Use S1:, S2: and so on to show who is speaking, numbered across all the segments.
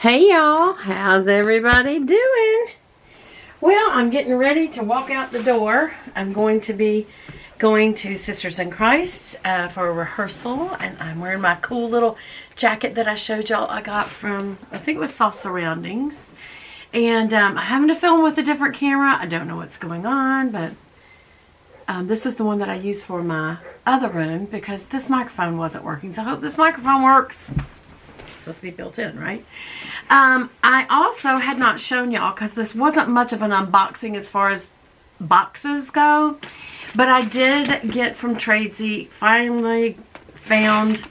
S1: Hey y'all, how's everybody doing? Well, I'm getting ready to walk out the door. I'm going to be going to Sisters in Christ for a rehearsal, and I'm wearing my cool little jacket that I showed y'all I got from, I think it was Soft Surroundings. And I'm having to film with a different camera. I don't know what's going on, but this is the one that I use for my other room because this microphone wasn't working. So I hope this microphone works. It's supposed to be built in, right? I also had not shown y'all because this wasn't much of an unboxing as far as boxes go, but I did get from Tradesy, finally found,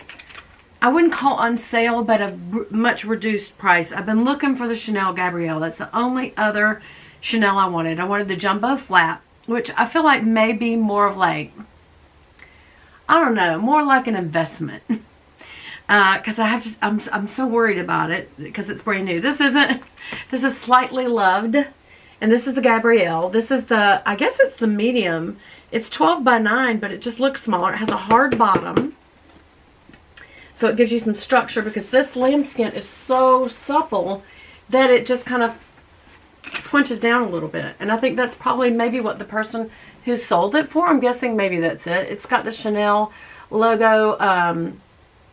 S1: I wouldn't call on sale, but a much reduced price. I've been looking for the Chanel Gabrielle. That's the only other Chanel I wanted. I wanted the jumbo flap, which I feel like may be more of like, I don't know, more like an investment. Because I'm so worried about it because it's brand new. This is Slightly Loved, and this is the Gabrielle. This is the, I guess it's the medium. It's 12 by 9, but it just looks smaller. It has a hard bottom, so it gives you some structure because this lambskin is so supple that it just kind of squinches down a little bit. And I think that's probably maybe what the person who sold it for, I'm guessing maybe that's it. It's got the Chanel logo,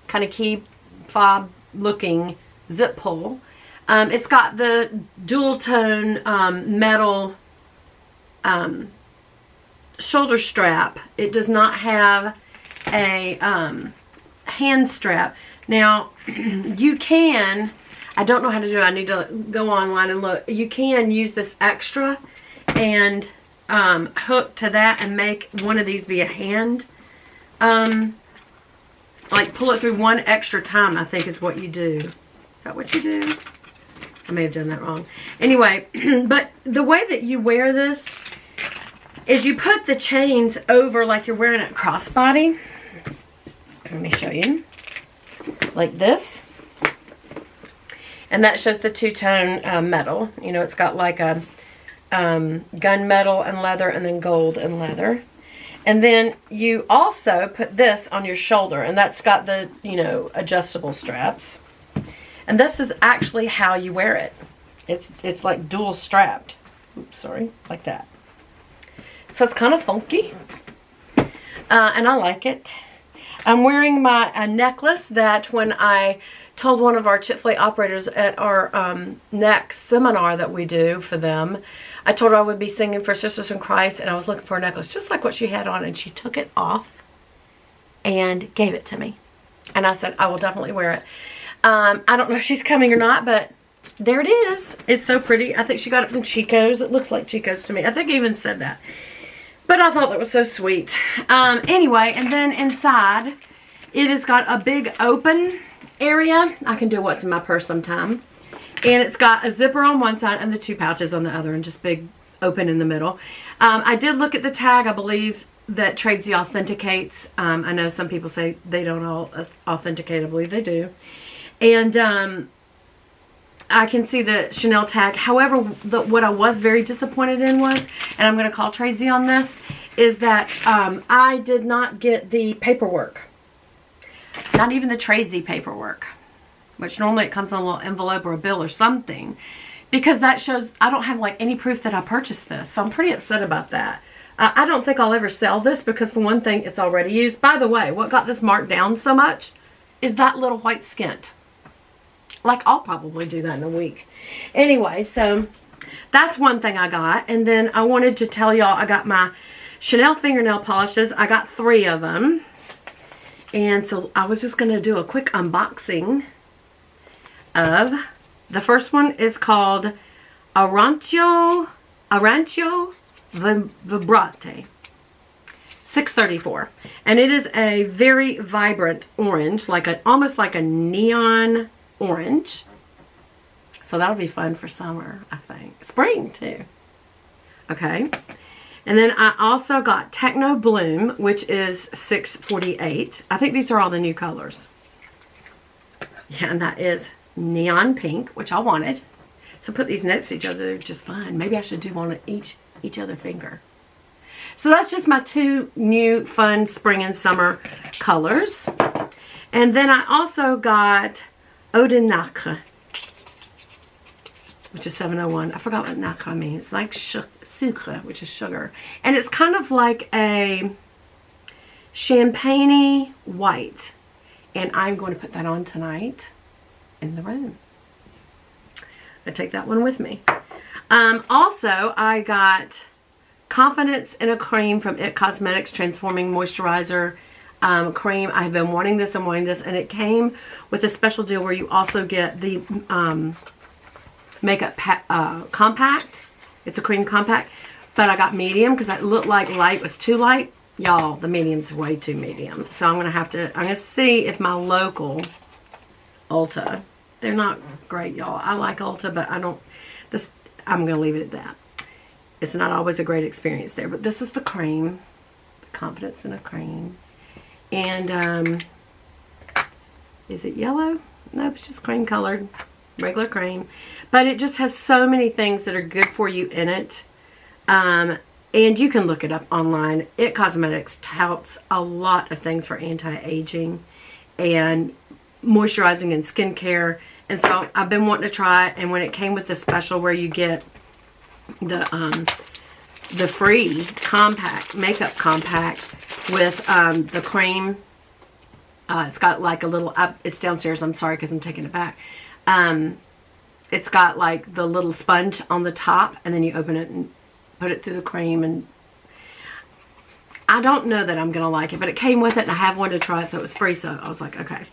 S1: kind of key fob looking zip pull. It's got the dual tone metal shoulder strap. It does not have a hand strap. Now you can, I don't know how to do it, I need to go online and look. You can use this extra and hook to that and make one of these be a hand. Like pull it through one extra time, I think is what you do. Is that what you do? I may have done that wrong. Anyway, but the way that you wear this is you put the chains over like you're wearing a crossbody. Let me show you. Like this. And that shows the two-tone metal. You know, it's got like a gunmetal and leather and then gold and leather. And then you also put this on your shoulder, and that's got the, you know, adjustable straps. And this is actually how you wear it. It's like dual strapped. Oops, sorry, like that. So it's kind of funky, and I like it. I'm wearing my necklace that when I told one of our chip flay operators at our next seminar that we do for them, I told her I would be singing for Sisters in Christ, and I was looking for a necklace just like what she had on, and she took it off and gave it to me. And I said, I will definitely wear it. I don't know if she's coming or not, but there it is. It's so pretty. I think she got it from Chico's. It looks like Chico's to me. I think I even said that. But I thought that was so sweet. Anyway, and then inside, it has got a big open area. I can do what's in my purse sometime. And it's got a zipper on one side and the two pouches on the other, and just big open in the middle. I did look at the tag. I believe that Tradesy authenticates. I know some people say they don't all authenticate. I believe they do. And I can see the Chanel tag. However, what I was very disappointed in was, and I'm going to call Tradesy on this, is that I did not get the paperwork. Not even the Tradesy paperwork, which normally it comes on a little envelope or a bill or something, because that shows I don't have like any proof that I purchased this. So I'm pretty upset about that. I don't think I'll ever sell this because, for one thing, it's already used. By the way, what got this marked down so much is that little white skint. Like, I'll probably do that in a week. Anyway, so that's one thing I got. And then I wanted to tell y'all I got my Chanel fingernail polishes. I got 3 of them. And so I was just going to do a quick unboxing of, the first one is called Arancio Vibrate, $6.34, and it is a very vibrant orange, like almost like a neon orange. So that'll be fun for summer, I think. Spring too. Okay. And then I also got Techno Bloom, which is $6.48. I think these are all the new colors. Yeah, and that is neon pink, which I wanted. So put these next to each other, they're just fine. Maybe I should do one on each other finger. So that's just my 2 new fun spring and summer colors. And then I also got Eau de Nacre. which is 701. I forgot what nacre means. It's like sucre, which is sugar. And it's kind of like a champagne-y white. And I'm going to put that on tonight in the room. I take that one with me. Also, I got Confidence in a Cream from IT Cosmetics Transforming Moisturizer cream. I've been wanting this and wanting this, and it came with a special deal where you also get the makeup compact. It's a cream compact, but I got medium because it looked like light was too light. Y'all, the medium's way too medium. So I'm gonna see if my local Ulta, they're not great, y'all. I like Ulta, but I'm gonna leave it at that. It's not always a great experience there, but this is the cream, Confidence in a Cream. And is it yellow? No, it's just cream colored, regular cream. But it just has so many things that are good for you in it. And you can look it up online. IT Cosmetics touts a lot of things for anti-aging and moisturizing and skincare. And so I've been wanting to try it. And when it came with the special where you get the free compact, makeup compact with the cream. It's got like a little, it's downstairs, I'm sorry because I'm taking it back. It's got like the little sponge on the top, and then you open it and put it through the cream, and I don't know that I'm going to like it, but it came with it and I have wanted to try it, so it was free, so I was like, okay.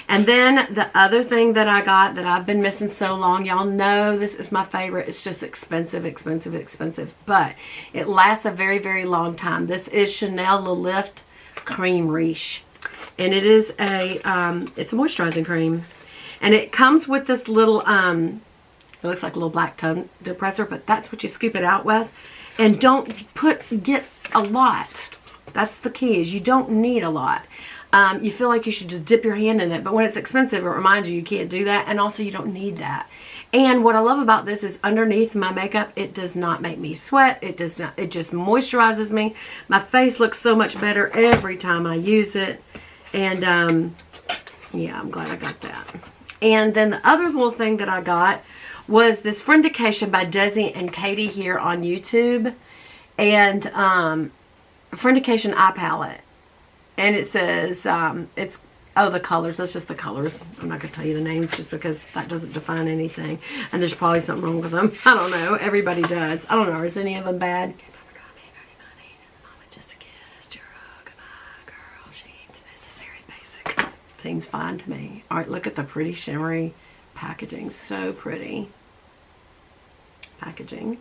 S1: And then the other thing that I got that I've been missing so long, y'all know this is my favorite. It's just expensive, expensive, expensive, but it lasts a very, very long time. This is Chanel Le Lift Cream Riche, and it is it's a moisturizing cream, and it comes with this little, it looks like a little black tone depressor, but that's what you scoop it out with, and don't get a lot. That's the key, is you don't need a lot. You feel like you should just dip your hand in it, but when it's expensive, it reminds you can't do that, and also you don't need that. And what I love about this is underneath my makeup, it does not make me sweat. It does not. It just moisturizes me. My face looks so much better every time I use it. And yeah, I'm glad I got that. And then the other little thing that I got was this Friendcation by Desi and Katie here on YouTube. And Friendcation eye palette. And it says, it's, oh, the colors. That's just the colors. I'm not going to tell you the names just because that doesn't define anything. And there's probably something wrong with them. I don't know. Everybody does. I don't know. Is any of them bad? Seems fine to me. All right, look at the pretty shimmery packaging. So pretty packaging.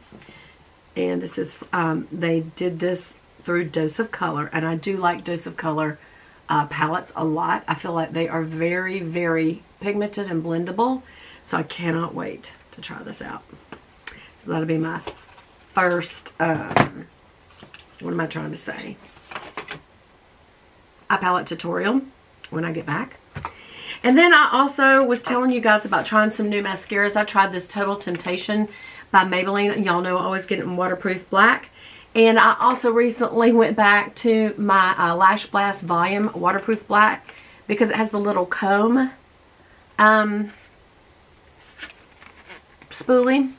S1: And this is, they did this through Dose of Color, and I do like Dose of Color palettes a lot. I feel like they are very, very pigmented and blendable, so I cannot wait to try this out. So that'll be my first, what am I trying to say? Eye palette tutorial when I get back. And then I also was telling you guys about trying some new mascaras. I tried this Total Temptation by Maybelline. Y'all know I always get it in waterproof black. And I also recently went back to my Lash Blast Volume waterproof black because it has the little comb spoolie.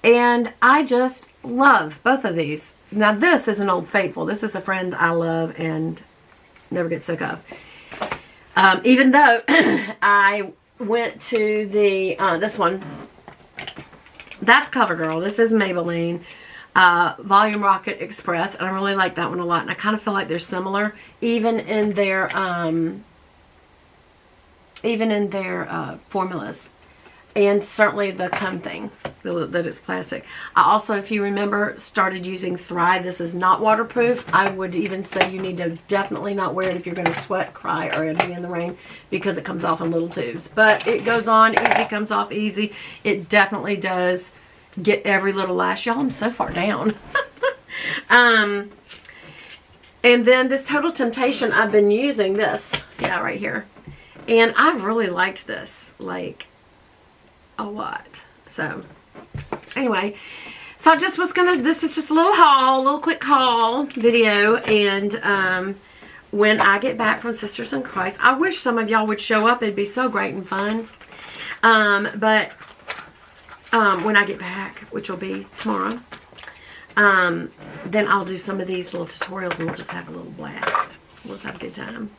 S1: And I just love both of these. Now this is an Old Faithful. This is a friend I love and never get sick of. Even though I went to the, this one, that's CoverGirl. This is Maybelline Volume Rocket Express, and I really like that one a lot, and I kind of feel like they're similar, even in their formulas, and certainly the comb thing, that it's plastic. I also, if you remember, started using Thrive. This is not waterproof. I would even say you need to definitely not wear it if you're going to sweat, cry, or be in the rain, because it comes off in little tubes. But it goes on easy, comes off easy. It definitely does get every little lash. Y'all, I'm so far down. And then this Total Temptation, I've been using this. Yeah, right here. And I've really liked this, like, a lot. So, anyway. So I just was gonna, this is just a little haul, a little quick haul video. And when I get back from Sisters in Christ, I wish some of y'all would show up. It'd be so great and fun. But when I get back, which will be tomorrow, then I'll do some of these little tutorials and we'll just have a little blast. We'll just have a good time.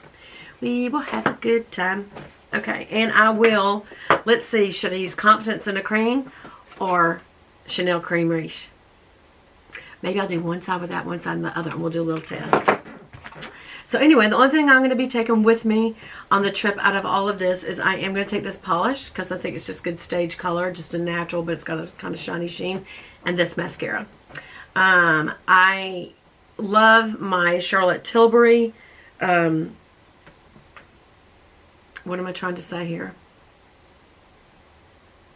S1: We will have a good time. Okay, and I will, let's see, should I use Confidence in a Cream or Chanel Cream Riche? Maybe I'll do one side with that, one side and the other, and we'll do a little test. So anyway, the only thing I'm going to be taking with me on the trip out of all of this is I am going to take this polish because I think it's just good stage color, just a natural, but it's got a kind of shiny sheen, and this mascara. I love my Charlotte Tilbury, what am I trying to say here?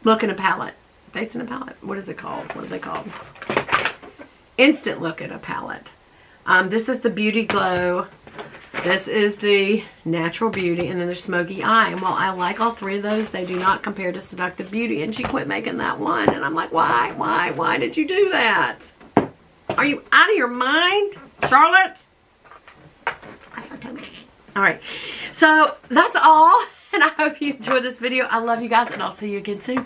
S1: Look in a palette. Face in a palette. What is it called? What are they called? Instant Look in a palette. This is the Beauty Glow. This is the Natural Beauty, and then there's Smoky Eye. And while I like all three of those, they do not compare to Seductive Beauty. And she quit making that one. And I'm like, why? Why did you do that? Are you out of your mind, Charlotte? All right. So that's all. And I hope you enjoyed this video. I love you guys, and I'll see you again soon.